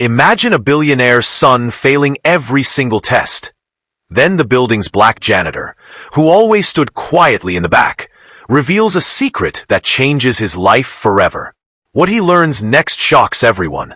Imagine a billionaire's son failing every single test. Then the building's black janitor, who always stood quietly in the back, reveals a secret that changes his life forever. What he learns next shocks everyone,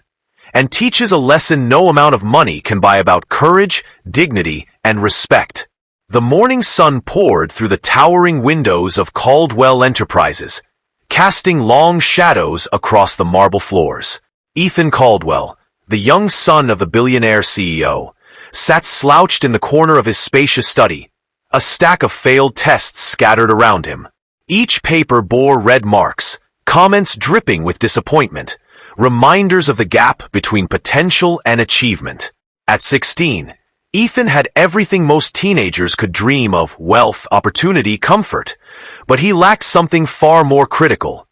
and teaches a lesson no amount of money can buy about courage, dignity, and respect. The morning sun poured through the towering windows of Caldwell Enterprises, casting long shadows across the marble floors. Ethan Caldwell, the young son of the billionaire CEO, sat slouched in the corner of his spacious study, a stack of failed tests scattered around him. Each paper bore red marks, comments dripping with disappointment, reminders of the gap between potential and achievement. At 16, Ethan had everything most teenagers could dream of: wealth, opportunity, comfort. But he lacked something far more critical: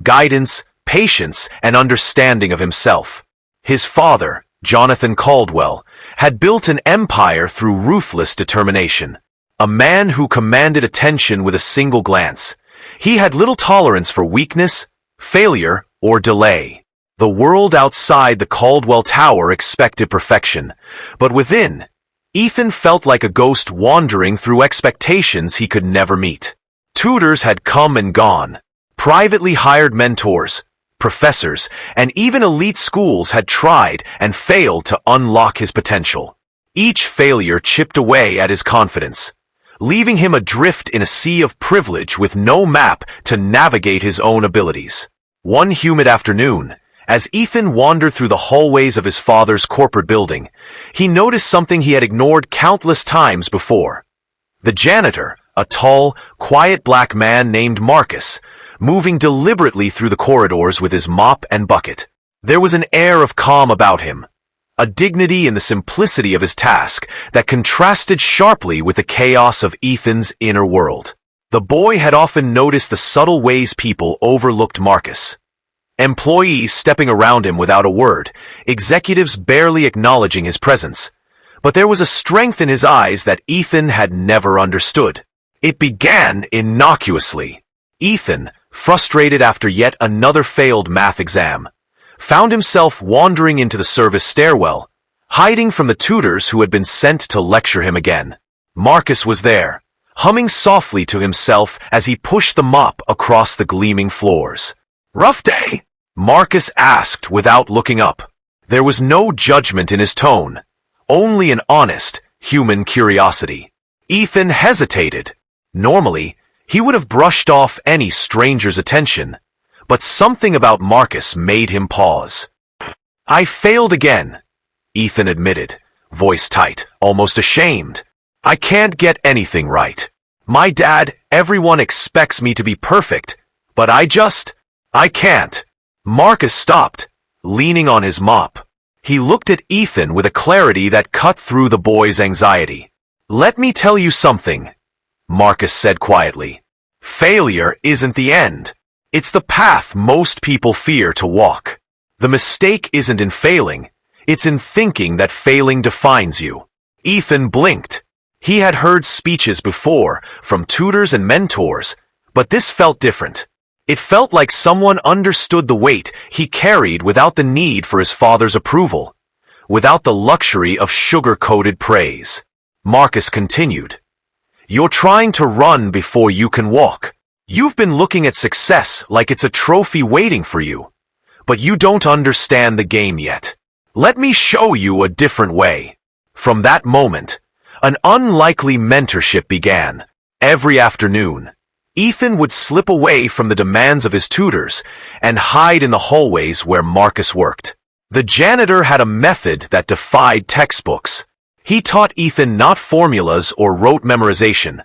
guidance, patience, and understanding of himself. His father, Jonathan Caldwell, had built an empire through ruthless determination. A man who commanded attention with a single glance. He had little tolerance for weakness, failure, or delay. The world outside the Caldwell Tower expected perfection, but within, Ethan felt like a ghost wandering through expectations he could never meet. Tutors had come and gone. Privately hired mentors, professors, and even elite schools had tried and failed to unlock his potential. Each failure chipped away at his confidence, leaving him adrift in a sea of privilege with no map to navigate his own abilities. One humid afternoon, as Ethan wandered through the hallways of his father's corporate building, he noticed something he had ignored countless times before. The janitor, a tall, quiet black man named Marcus, moving deliberately through the corridors with his mop and bucket. There was an air of calm about him, a dignity in the simplicity of his task that contrasted sharply with the chaos of Ethan's inner world. The boy had often noticed the subtle ways people overlooked Marcus. Employees stepping around him without a word, executives barely acknowledging his presence. But there was a strength in his eyes that Ethan had never understood. It began innocuously. Ethan, frustrated after yet another failed math exam, found himself wandering into the service stairwell, hiding from the tutors who had been sent to lecture him again. Marcus was there, humming softly to himself as he pushed the mop across the gleaming floors. "Rough day?" Marcus asked without looking up. There was no judgment in his tone, only an honest, human curiosity. Ethan hesitated. Normally, he would have brushed off any stranger's attention, but something about Marcus made him pause. "I failed again," Ethan admitted, voice tight, almost ashamed. "I can't get anything right. My dad, everyone expects me to be perfect, but I can't." Marcus stopped, leaning on his mop. He looked at Ethan with a clarity that cut through the boy's anxiety. "Let me tell you something," Marcus said quietly. "Failure isn't the end. It's the path most people fear to walk. The mistake isn't in failing, it's in thinking that failing defines you." Ethan blinked. He had heard speeches before, from tutors and mentors, but this felt different. It felt like someone understood the weight he carried without the need for his father's approval, without the luxury of sugar-coated praise. Marcus continued, "You're trying to run before you can walk. You've been looking at success like it's a trophy waiting for you, but you don't understand the game yet. Let me show you a different way." From that moment, an unlikely mentorship began. Every afternoon, Ethan would slip away from the demands of his tutors and hide in the hallways where Marcus worked. The janitor had a method that defied textbooks. He taught Ethan not formulas or rote memorization,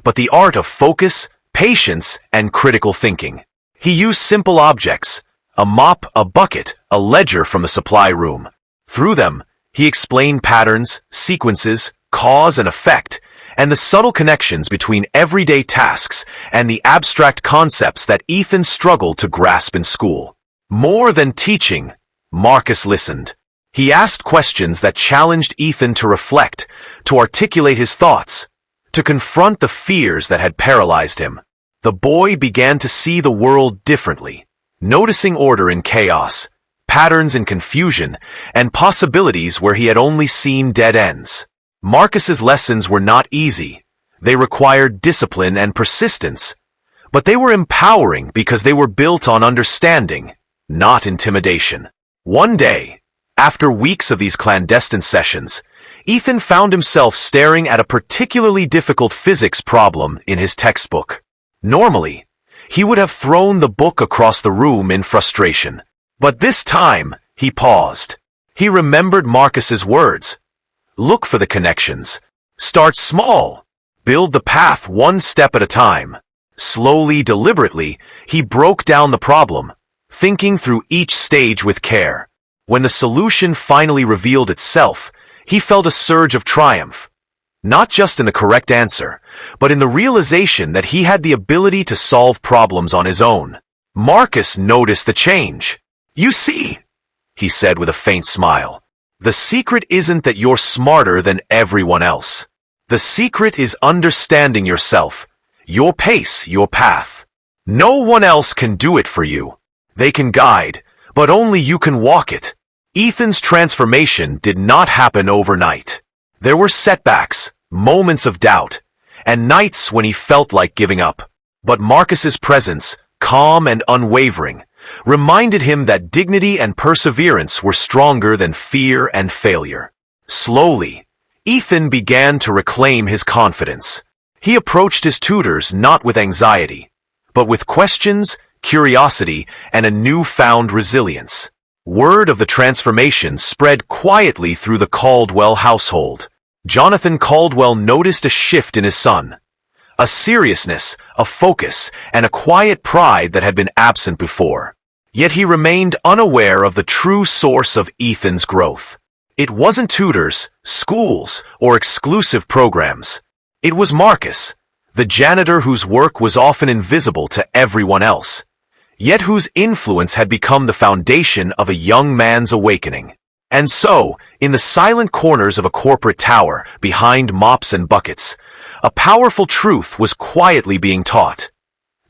but the art of focus, patience, and critical thinking. He used simple objects, a mop, a bucket, a ledger from the supply room. Through them, he explained patterns, sequences, cause and effect, and the subtle connections between everyday tasks and the abstract concepts that Ethan struggled to grasp in school. More than teaching, Marcus listened. He asked questions that challenged Ethan to reflect, to articulate his thoughts, to confront the fears that had paralyzed him. The boy began to see the world differently, noticing order in chaos, patterns in confusion, and possibilities where he had only seen dead ends. Marcus's lessons were not easy. They required discipline and persistence, but they were empowering because they were built on understanding, not intimidation. One day, after weeks of these clandestine sessions, Ethan found himself staring at a particularly difficult physics problem in his textbook. Normally, he would have thrown the book across the room in frustration. But this time, he paused. He remembered Marcus's words. Look for the connections. Start small. Build the path one step at a time. Slowly, deliberately, he broke down the problem, thinking through each stage with care. When the solution finally revealed itself, he felt a surge of triumph. Not just in the correct answer, but in the realization that he had the ability to solve problems on his own. Marcus noticed the change. You see, he said with a faint smile, the secret isn't that you're smarter than everyone else. The secret is understanding yourself, your pace, your path. No one else can do it for you. They can guide, but only you can walk it. Ethan's transformation did not happen overnight. There were setbacks, moments of doubt, and nights when he felt like giving up. But Marcus's presence, calm and unwavering, reminded him that dignity and perseverance were stronger than fear and failure. Slowly, Ethan began to reclaim his confidence. He approached his tutors not with anxiety, but with questions, curiosity, and a newfound resilience. Word of the transformation spread quietly through the Caldwell household. Jonathan Caldwell noticed a shift in his son. A seriousness, a focus, and a quiet pride that had been absent before. Yet he remained unaware of the true source of Ethan's growth. It wasn't tutors, schools, or exclusive programs. It was Marcus, the janitor whose work was often invisible to everyone else, yet whose influence had become the foundation of a young man's awakening. And so, in the silent corners of a corporate tower, behind mops and buckets, a powerful truth was quietly being taught.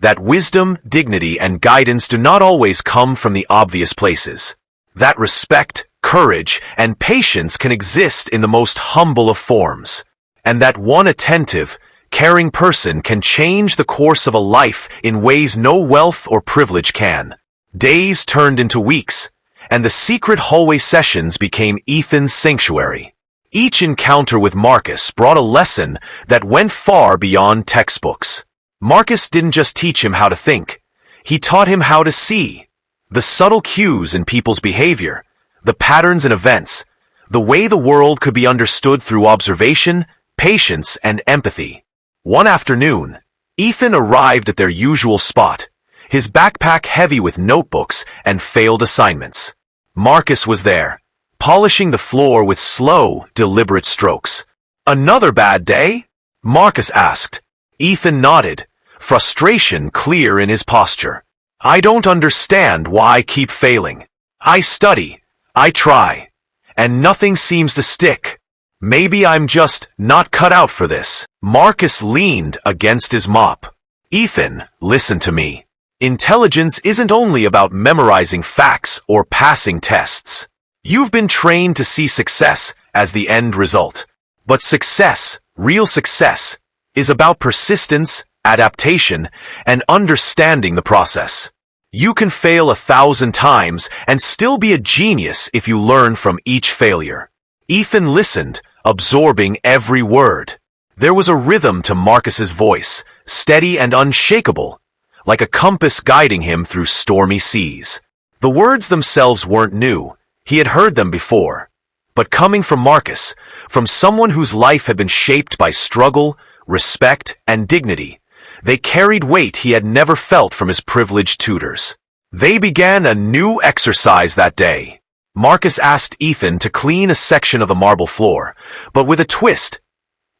That wisdom, dignity, and guidance do not always come from the obvious places. That respect, courage, and patience can exist in the most humble of forms. And that one attentive, caring person can change the course of a life in ways no wealth or privilege can. Days turned into weeks, and the secret hallway sessions became Ethan's sanctuary. Each encounter with Marcus brought a lesson that went far beyond textbooks. Marcus didn't just teach him how to think, he taught him how to see. The subtle cues in people's behavior, the patterns in events, the way the world could be understood through observation, patience, and empathy. One afternoon, Ethan arrived at their usual spot, his backpack heavy with notebooks and failed assignments. Marcus was there, polishing the floor with slow, deliberate strokes. Another bad day? Marcus asked. Ethan nodded, frustration clear in his posture. I don't understand why I keep failing. I study, I try, and nothing seems to stick. Maybe I'm just not cut out for this. Marcus leaned against his mop. Ethan, listen to me. Intelligence isn't only about memorizing facts or passing tests. You've been trained to see success as the end result. But success, real success, is about persistence, adaptation, and understanding the process. You can fail 1,000 times and still be a genius if you learn from each failure. Ethan listened, absorbing every word. There was a rhythm to Marcus's voice, steady and unshakable, like a compass guiding him through stormy seas. The words themselves weren't new. He had heard them before. But coming from Marcus, from someone whose life had been shaped by struggle, respect, and dignity, they carried weight he had never felt from his privileged tutors. They began a new exercise that day. Marcus asked Ethan to clean a section of the marble floor, but with a twist.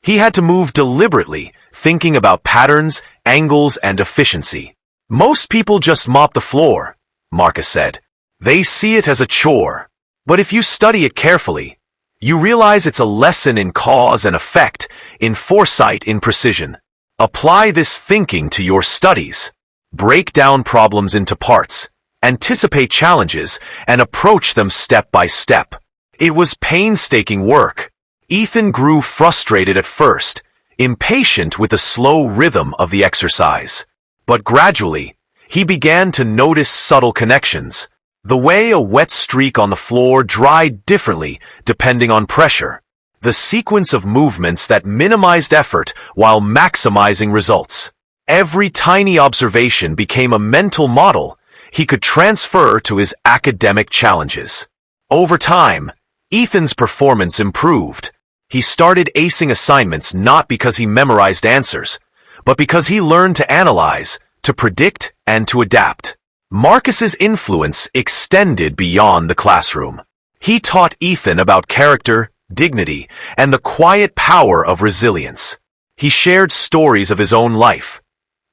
He had to move deliberately, thinking about patterns, angles, and efficiency. Most people just mop the floor, Marcus said. They see it as a chore. But if you study it carefully, you realize it's a lesson in cause and effect, in foresight, in precision. Apply this thinking to your studies. Break down problems into parts, anticipate challenges, and approach them step by step. It was painstaking work. Ethan grew frustrated at first, impatient with the slow rhythm of the exercise. But gradually, he began to notice subtle connections. The way a wet streak on the floor dried differently depending on pressure. The sequence of movements that minimized effort while maximizing results. Every tiny observation became a mental model he could transfer to his academic challenges. Over time, Ethan's performance improved. He started acing assignments not because he memorized answers, but because he learned to analyze, to predict, and to adapt. Marcus's influence extended beyond the classroom. He taught Ethan about character, dignity, and the quiet power of resilience. He shared stories of his own life,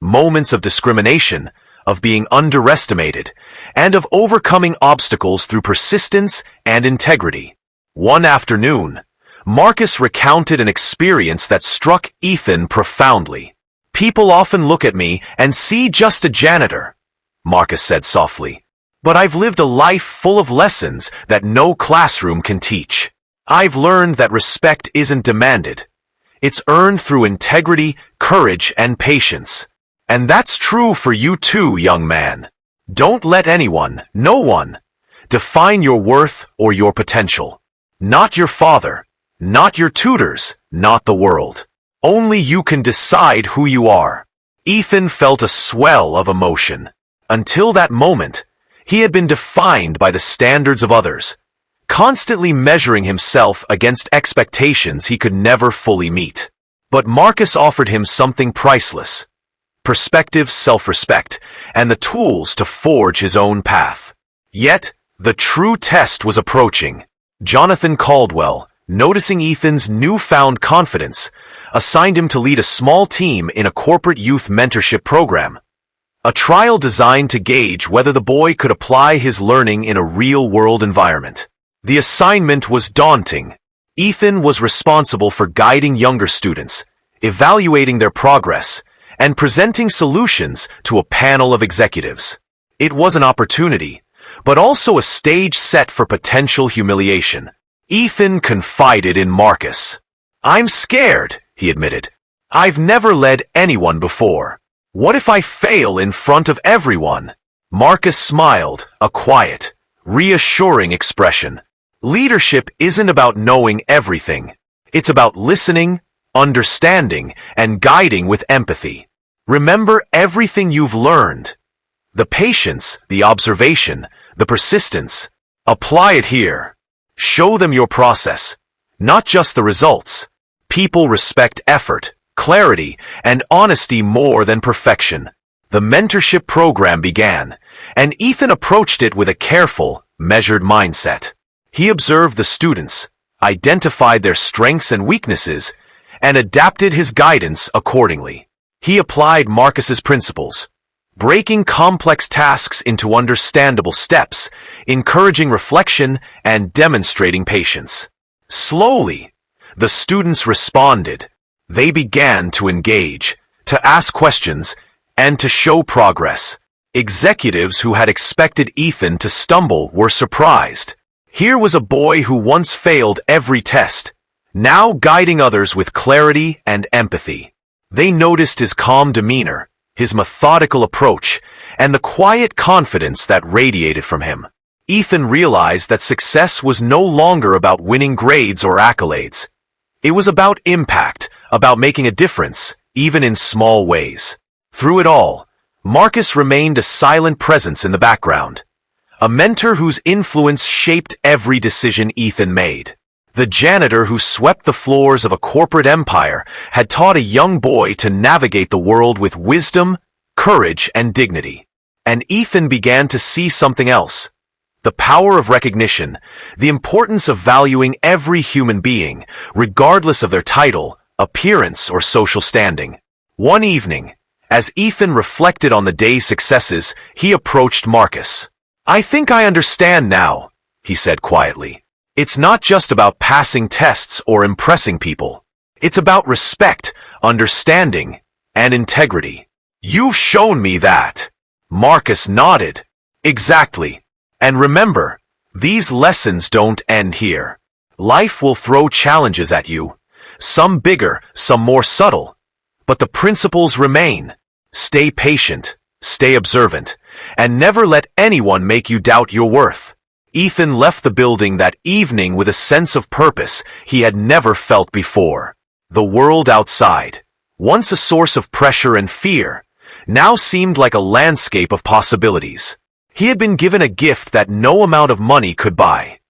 moments of discrimination, of being underestimated, and of overcoming obstacles through persistence and integrity. One afternoon, Marcus recounted an experience that struck Ethan profoundly. "People often look at me and see just a janitor," Marcus said softly. "But I've lived a life full of lessons that no classroom can teach. I've learned that respect isn't demanded. It's earned through integrity, courage, and patience. And that's true for you too, young man. Don't let anyone, no one, define your worth or your potential. Not your father, not your tutors, not the world. Only you can decide who you are." Ethan felt a swell of emotion. Until that moment, he had been defined by the standards of others, constantly measuring himself against expectations he could never fully meet. But Marcus offered him something priceless: perspective, self-respect, and the tools to forge his own path. Yet, the true test was approaching. Jonathan Caldwell, noticing Ethan's newfound confidence, assigned him to lead a small team in a corporate youth mentorship program. A trial designed to gauge whether the boy could apply his learning in a real-world environment. The assignment was daunting. Ethan was responsible for guiding younger students, evaluating their progress, and presenting solutions to a panel of executives. It was an opportunity, but also a stage set for potential humiliation. Ethan confided in Marcus. "I'm scared," he admitted. "I've never led anyone before. What if I fail in front of everyone?" Marcus smiled, a quiet, reassuring expression. Leadership isn't about knowing everything. It's about listening, understanding, and guiding with empathy. Remember everything you've learned. The patience, the observation, the persistence. Apply it here. Show them your process, not just the results. People respect effort, clarity, and honesty more than perfection. The mentorship program began, and Ethan approached it with a careful, measured mindset. He observed the students, identified their strengths and weaknesses, and adapted his guidance accordingly. He applied Marcus's principles, breaking complex tasks into understandable steps, encouraging reflection, and demonstrating patience. Slowly, the students responded. They began to engage, to ask questions, and to show progress. Executives who had expected Ethan to stumble were surprised. Here was a boy who once failed every test, now guiding others with clarity and empathy. They noticed his calm demeanor, his methodical approach, and the quiet confidence that radiated from him. Ethan realized that success was no longer about winning grades or accolades. It was about impact, about making a difference, even in small ways. Through it all, Marcus remained a silent presence in the background, a mentor whose influence shaped every decision Ethan made. The janitor who swept the floors of a corporate empire had taught a young boy to navigate the world with wisdom, courage, and dignity. And Ethan began to see something else: the power of recognition, the importance of valuing every human being, regardless of their title, appearance, or social standing. One evening, as Ethan reflected on the day's successes, he approached Marcus. "I think I understand now," he said quietly. "It's not just about passing tests or impressing people. It's about respect, understanding, and integrity." "You've shown me that." Marcus nodded. Exactly. And remember, these lessons don't end here. Life will throw challenges at you, some bigger, some more subtle. But the principles remain. Stay patient, stay observant, and never let anyone make you doubt your worth. Ethan left the building that evening with a sense of purpose he had never felt before. The world outside, once a source of pressure and fear, now seemed like a landscape of possibilities. He had been given a gift that no amount of money could buy.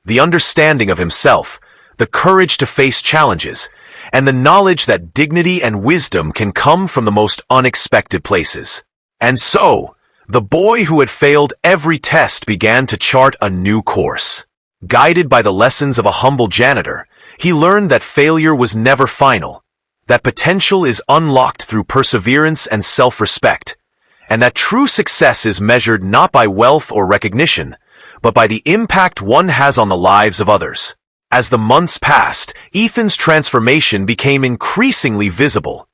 The understanding of himself, the courage to face challenges, and the knowledge that dignity and wisdom can come from the most unexpected places. And so, the boy who had failed every test began to chart a new course. Guided by the lessons of a humble janitor, he learned that failure was never final, that potential is unlocked through perseverance and self-respect, and that true success is measured not by wealth or recognition, but by the impact one has on the lives of others. As the months passed, Ethan's transformation became increasingly visible,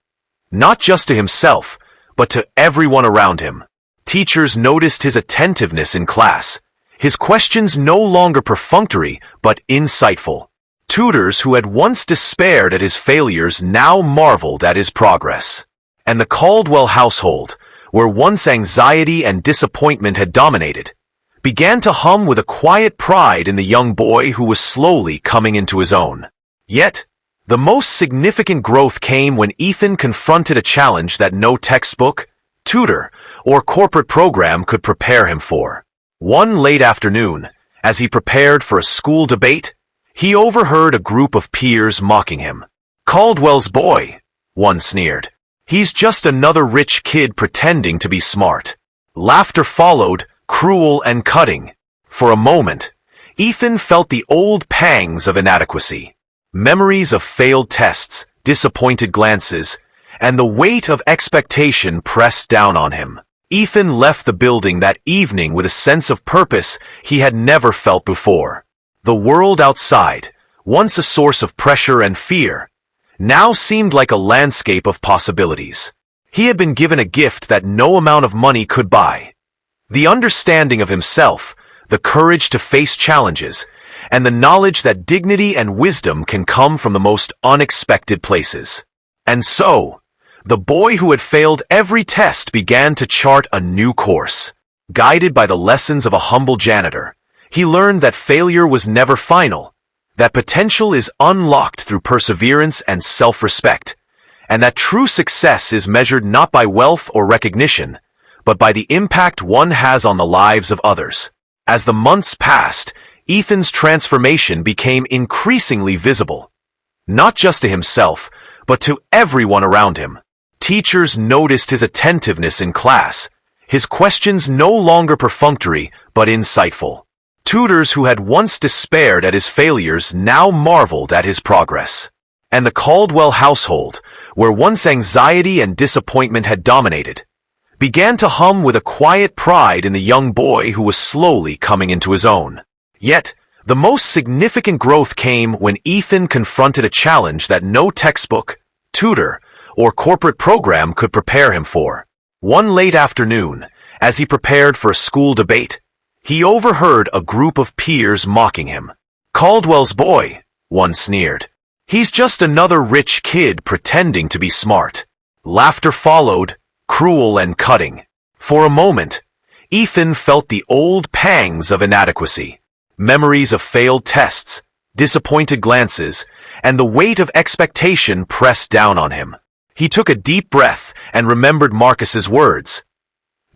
not just to himself, but to everyone around him. Teachers noticed his attentiveness in class, his questions no longer perfunctory, but insightful. Tutors who had once despaired at his failures now marveled at his progress. And the Caldwell household, where once anxiety and disappointment had dominated, began to hum with a quiet pride in the young boy who was slowly coming into his own. Yet, the most significant growth came when Ethan confronted a challenge that no textbook, tutor, or corporate program could prepare him for. One late afternoon, as he prepared for a school debate, he overheard a group of peers mocking him. "Caldwell's boy," one sneered. "He's just another rich kid pretending to be smart." Laughter followed, cruel and cutting. For a moment, Ethan felt the old pangs of inadequacy. Memories of failed tests, disappointed glances, and the weight of expectation pressed down on him. Ethan left the building that evening with a sense of purpose he had never felt before. The world outside, once a source of pressure and fear, now seemed like a landscape of possibilities. He had been given a gift that no amount of money could buy. The understanding of himself, the courage to face challenges, and the knowledge that dignity and wisdom can come from the most unexpected places. And so, the boy who had failed every test began to chart a new course. Guided by the lessons of a humble janitor, he learned that failure was never final, that potential is unlocked through perseverance and self-respect, and that true success is measured not by wealth or recognition, but by the impact one has on the lives of others. As the months passed, Ethan's transformation became increasingly visible, not just to himself, but to everyone around him. Teachers noticed his attentiveness in class, his questions no longer perfunctory, but insightful. Tutors who had once despaired at his failures now marveled at his progress. And the Caldwell household, where once anxiety and disappointment had dominated, began to hum with a quiet pride in the young boy who was slowly coming into his own. Yet, the most significant growth came when Ethan confronted a challenge that no textbook, tutor, or corporate program could prepare him for. One late afternoon, as he prepared for a school debate, he overheard a group of peers mocking him. "Caldwell's boy," one sneered. "He's just another rich kid pretending to be smart." Laughter followed, cruel and cutting. For a moment, Ethan felt the old pangs of inadequacy. Memories of failed tests, disappointed glances, and the weight of expectation pressed down on him. He took a deep breath and remembered Marcus's words.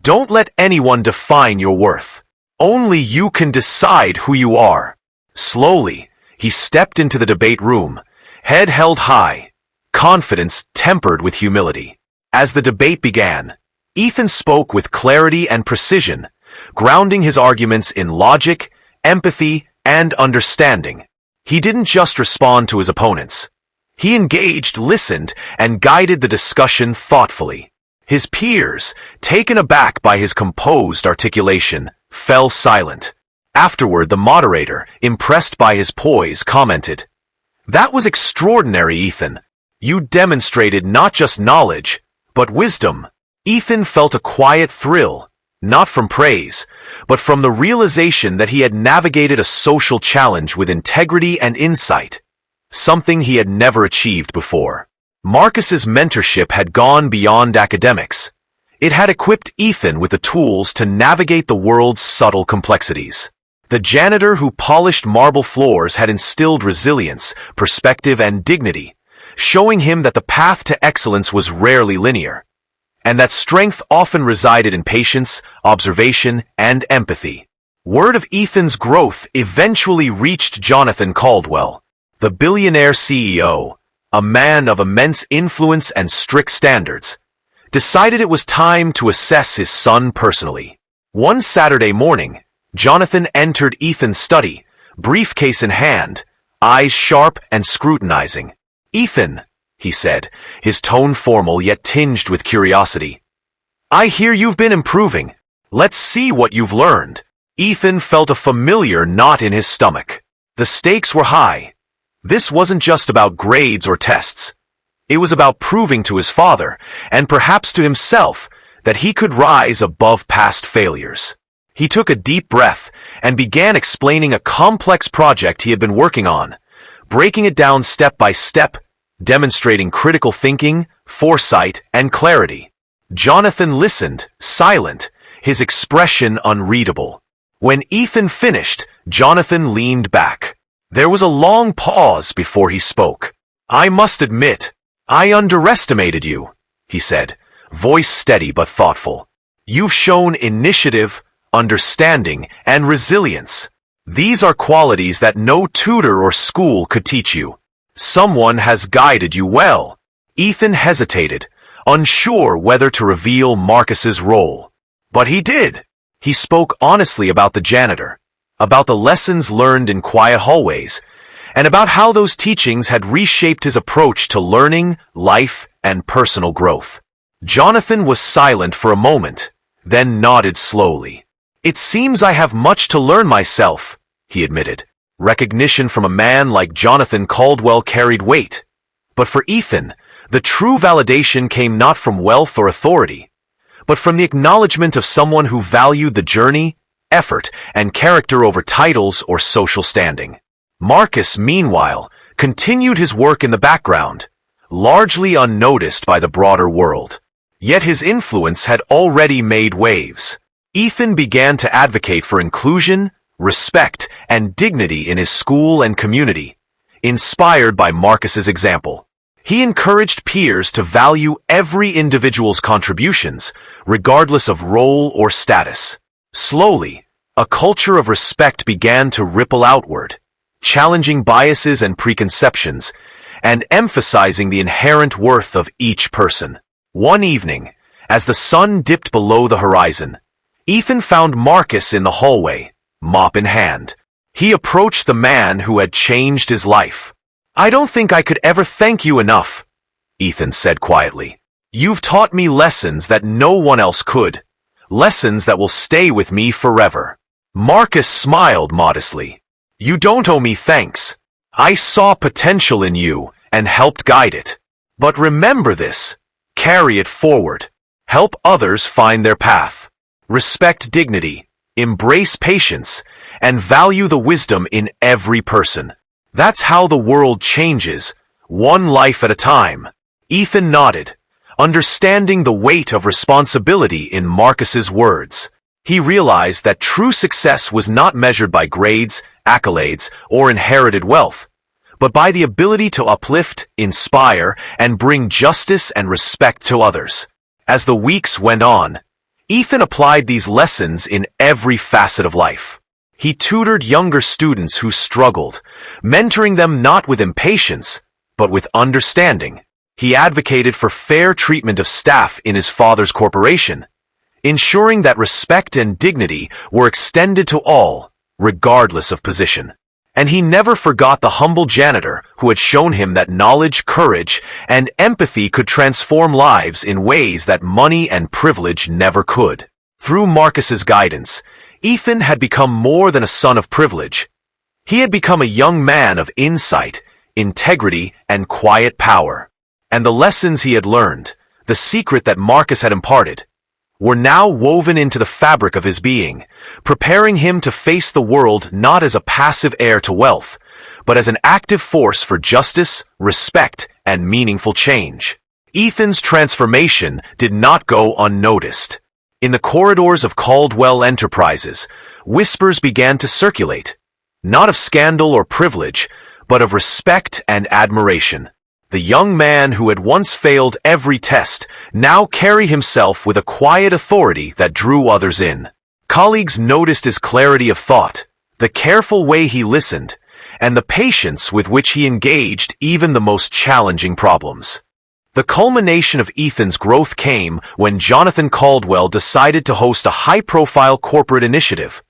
"Don't let anyone define your worth. Only you can decide who you are." Slowly, he stepped into the debate room, head held high, confidence tempered with humility. As the debate began, Ethan spoke with clarity and precision, grounding his arguments in logic, empathy, and understanding. He didn't just respond to his opponents. He engaged, listened, and guided the discussion thoughtfully. His peers, taken aback by his composed articulation, fell silent. Afterward, the moderator, impressed by his poise, commented, "That was extraordinary, Ethan. You demonstrated not just knowledge, but wisdom." Ethan felt a quiet thrill, not from praise, but from the realization that he had navigated a social challenge with integrity and insight, something he had never achieved before. Marcus's mentorship had gone beyond academics. It had equipped Ethan with the tools to navigate the world's subtle complexities. The janitor who polished marble floors had instilled resilience, perspective, and dignity, showing him that the path to excellence was rarely linear, and that strength often resided in patience, observation, and empathy. Word of Ethan's growth eventually reached Jonathan Caldwell, the Billionaire CEO, a man of immense influence and strict standards, decided it was time to assess his son personally. One Saturday morning, Jonathan entered Ethan's study, briefcase in hand, eyes sharp and scrutinizing. "Ethan," he said, his tone formal yet tinged with curiosity. "I hear you've been improving. Let's see what you've learned." Ethan felt a familiar knot in his stomach. The stakes were high. This wasn't just about grades or tests. It was about proving to his father, and perhaps to himself, that he could rise above past failures. He took a deep breath and began explaining a complex project he had been working on, breaking it down step by step, demonstrating critical thinking, foresight, and clarity. Jonathan listened, silent, his expression unreadable. When Ethan finished, Jonathan leaned back. There was a long pause before he spoke. "I must admit, I underestimated you," he said, voice steady but thoughtful. "You've shown initiative, understanding, and resilience. These are qualities that no tutor or school could teach you. Someone has guided you well." Ethan hesitated, unsure whether to reveal Marcus's role. But he did. He spoke honestly about the janitor, about the lessons learned in quiet hallways, and about how those teachings had reshaped his approach to learning, life, and personal growth. Jonathan was silent for a moment, then nodded slowly. "It seems I have much to learn myself," he admitted. Recognition from a man like Jonathan Caldwell carried weight. But for Ethan, the true validation came not from wealth or authority, but from the acknowledgement of someone who valued the journey, effort, and character over titles or social standing. Marcus, meanwhile, continued his work in the background, largely unnoticed by the broader world. Yet his influence had already made waves. Ethan began to advocate for inclusion, respect, and dignity in his school and community, inspired by Marcus's example. He encouraged peers to value every individual's contributions, regardless of role or status. Slowly, a culture of respect began to ripple outward, challenging biases and preconceptions, and emphasizing the inherent worth of each person. One evening, as the sun dipped below the horizon, Ethan found Marcus in the hallway, mop in hand. He approached the man who had changed his life. "I don't think I could ever thank you enough," Ethan said quietly. "You've taught me lessons that no one else could, lessons that will stay with me forever." Marcus smiled modestly. "You don't owe me thanks. I saw potential in you and helped guide it. But remember this, carry it forward. Help others find their path. Respect dignity, embrace patience, and value the wisdom in every person. That's how the world changes, one life at a time." Ethan nodded, understanding the weight of responsibility in Marcus's words. He realized that true success was not measured by grades, accolades, or inherited wealth, but by the ability to uplift, inspire, and bring justice and respect to others. As the weeks went on, Ethan applied these lessons in every facet of life. He tutored younger students who struggled, mentoring them not with impatience, but with understanding. He advocated for fair treatment of staff in his father's corporation, ensuring that respect and dignity were extended to all, regardless of position. And he never forgot the humble janitor who had shown him that knowledge, courage, and empathy could transform lives in ways that money and privilege never could. Through Marcus's guidance, Ethan had become more than a son of privilege. He had become a young man of insight, integrity, and quiet power. And the lessons he had learned, the secret that Marcus had imparted, were now woven into the fabric of his being, preparing him to face the world not as a passive heir to wealth, but as an active force for justice, respect, and meaningful change. Ethan's transformation did not go unnoticed. In the corridors of Caldwell Enterprises, whispers began to circulate, not of scandal or privilege, but of respect and admiration. The young man who had once failed every test now carried himself with a quiet authority that drew others in. Colleagues noticed his clarity of thought, the careful way he listened, and the patience with which he engaged even the most challenging problems. The culmination of Ethan's growth came when Jonathan Caldwell decided to host a high-profile corporate initiative,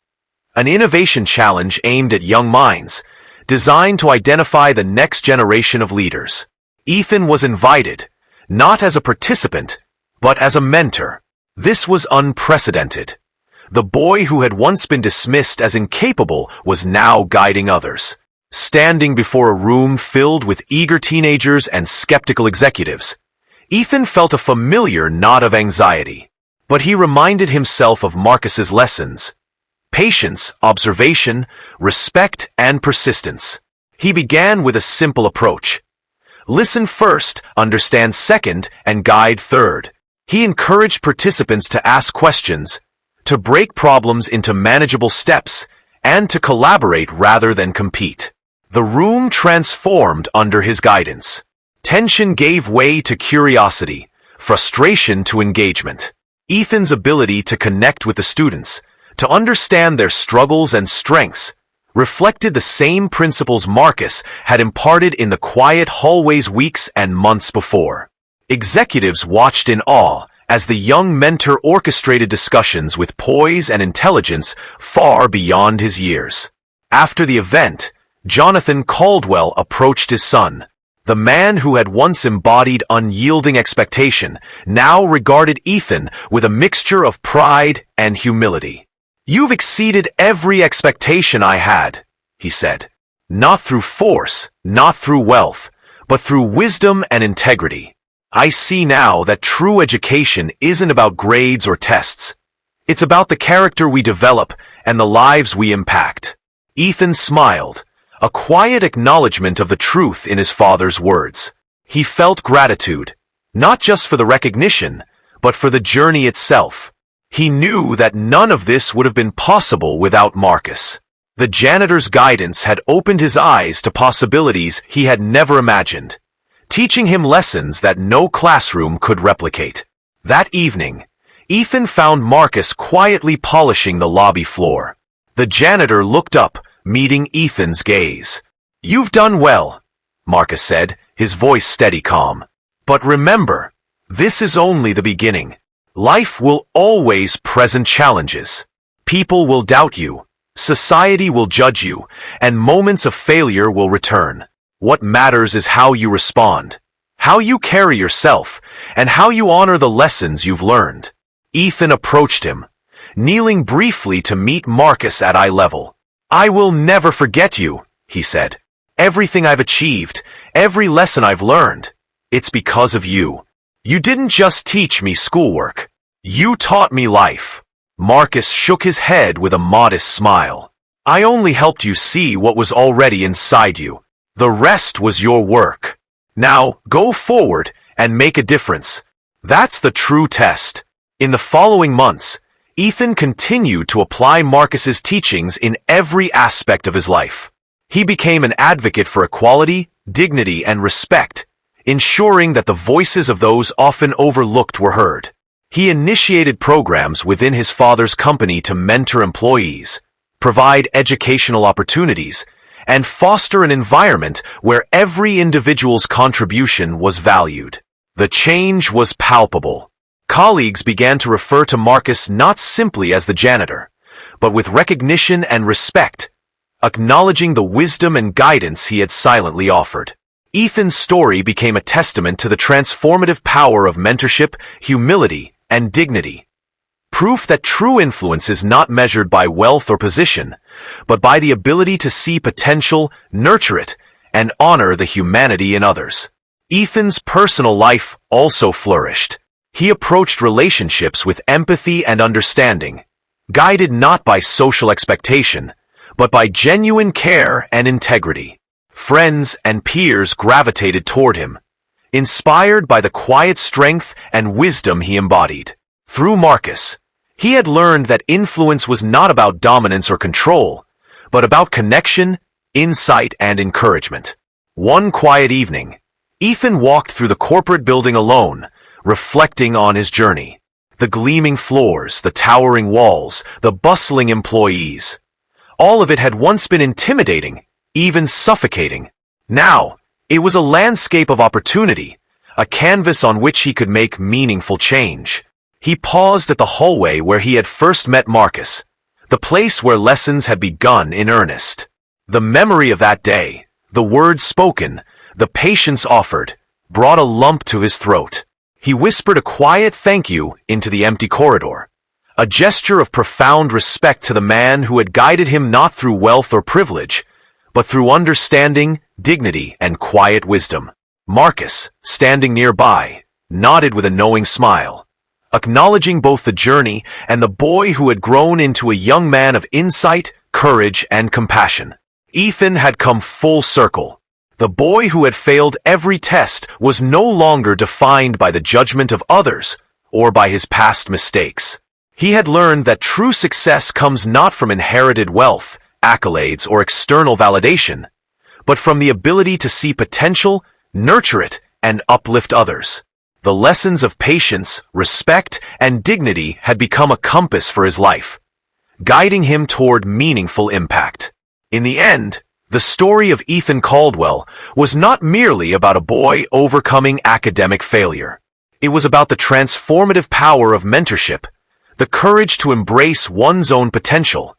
an innovation challenge aimed at young minds, designed to identify the next generation of leaders. Ethan was invited, not as a participant, but as a mentor. This was unprecedented. The boy who had once been dismissed as incapable was now guiding others. Standing before a room filled with eager teenagers and skeptical executives, Ethan felt a familiar knot of anxiety. But he reminded himself of Marcus's lessons: patience, observation, respect, and persistence. He began with a simple approach. Listen first, understand second, and guide third. He encouraged participants to ask questions, to break problems into manageable steps, and to collaborate rather than compete. The room transformed under his guidance. Tension gave way to curiosity, frustration to engagement. Ethan's ability to connect with the students, to understand their struggles and strengths, reflected the same principles Marcus had imparted in the quiet hallways weeks and months before. Executives watched in awe as the young mentor orchestrated discussions with poise and intelligence far beyond his years. After the event, Jonathan Caldwell approached his son. The man who had once embodied unyielding expectation now regarded Ethan with a mixture of pride and humility. "You've exceeded every expectation I had," he said. "Not through force, not through wealth, but through wisdom and integrity. I see now that true education isn't about grades or tests. It's about the character we develop and the lives we impact." Ethan smiled, a quiet acknowledgement of the truth in his father's words. He felt gratitude, not just for the recognition, but for the journey itself. He knew that none of this would have been possible without Marcus. The janitor's guidance had opened his eyes to possibilities he had never imagined, teaching him lessons that no classroom could replicate. That evening, Ethan found Marcus quietly polishing the lobby floor. The janitor looked up, meeting Ethan's gaze. "You've done well," Marcus said, his voice steady calm. "But remember, this is only the beginning. Life will always present challenges. People will doubt you, society will judge you, and moments of failure will return. What matters is how you respond, how you carry yourself, and how you honor the lessons you've learned." Ethan approached him, kneeling briefly to meet Marcus at eye level. "I will never forget you," he said. "Everything I've achieved, every lesson I've learned, it's because of you. You didn't just teach me schoolwork. You taught me life." Marcus shook his head with a modest smile. "I only helped you see what was already inside you. The rest was your work. Now, go forward and make a difference. That's the true test." In the following months, Ethan continued to apply Marcus's teachings in every aspect of his life. He became an advocate for equality, dignity, and respect, ensuring that the voices of those often overlooked were heard. He initiated programs within his father's company to mentor employees, provide educational opportunities, and foster an environment where every individual's contribution was valued. The change was palpable. Colleagues began to refer to Marcus not simply as the janitor, but with recognition and respect, acknowledging the wisdom and guidance he had silently offered. Ethan's story became a testament to the transformative power of mentorship, humility, and dignity. Proof that true influence is not measured by wealth or position, but by the ability to see potential, nurture it, and honor the humanity in others. Ethan's personal life also flourished. He approached relationships with empathy and understanding, guided not by social expectation, but by genuine care and integrity. Friends and peers gravitated toward him, inspired by the quiet strength and wisdom he embodied. Through Marcus, he had learned that influence was not about dominance or control, but about connection, insight, and encouragement. One quiet evening, Ethan walked through the corporate building alone, reflecting on his journey. The gleaming floors, the towering walls, the bustling employees. All of it had once been intimidating, even suffocating. Now, it was a landscape of opportunity, a canvas on which he could make meaningful change. He paused at the hallway where he had first met Marcus, the place where lessons had begun in earnest. The memory of that day, the words spoken, the patience offered, brought a lump to his throat. He whispered a quiet thank you into the empty corridor, a gesture of profound respect to the man who had guided him not through wealth or privilege, but through understanding, dignity, and quiet wisdom. Marcus, standing nearby, nodded with a knowing smile, acknowledging both the journey and the boy who had grown into a young man of insight, courage, and compassion. Ethan had come full circle. The boy who had failed every test was no longer defined by the judgment of others or by his past mistakes. He had learned that true success comes not from inherited wealth, accolades, or external validation, but from the ability to see potential, nurture it, and uplift others. The lessons of patience, respect, and dignity had become a compass for his life, guiding him toward meaningful impact. In the end, the story of Ethan Caldwell was not merely about a boy overcoming academic failure. It was about the transformative power of mentorship, the courage to embrace one's own potential,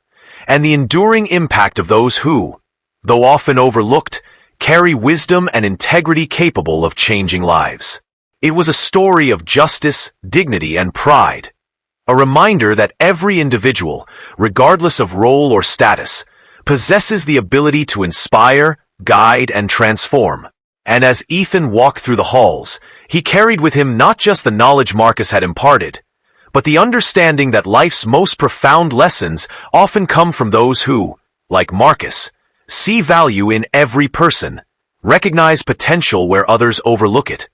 and the enduring impact of those who, though often overlooked, carry wisdom and integrity capable of changing lives. It was a story of justice, dignity, and pride, a reminder that every individual, regardless of role or status, possesses the ability to inspire, guide, and transform. And as Ethan walked through the halls, he carried with him not just the knowledge Marcus had imparted, but the understanding that life's most profound lessons often come from those who, like Marcus, see value in every person, recognize potential where others overlook it,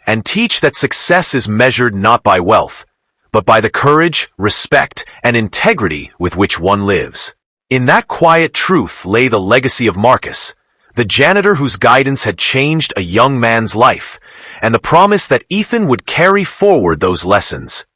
and teach that success is measured not by wealth, but by the courage, respect, and integrity with which one lives. In that quiet truth lay the legacy of Marcus, the janitor whose guidance had changed a young man's life, and the promise that Ethan would carry forward those lessons.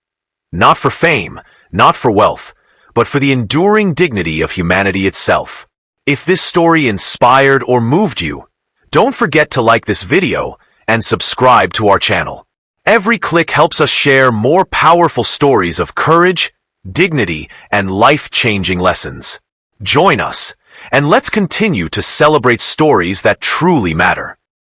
Not for fame, not for wealth, but for the enduring dignity of humanity itself. If this story inspired or moved you, don't forget to like this video and subscribe to our channel. Every click helps us share more powerful stories of courage, dignity, and life-changing lessons. Join us, and let's continue to celebrate stories that truly matter.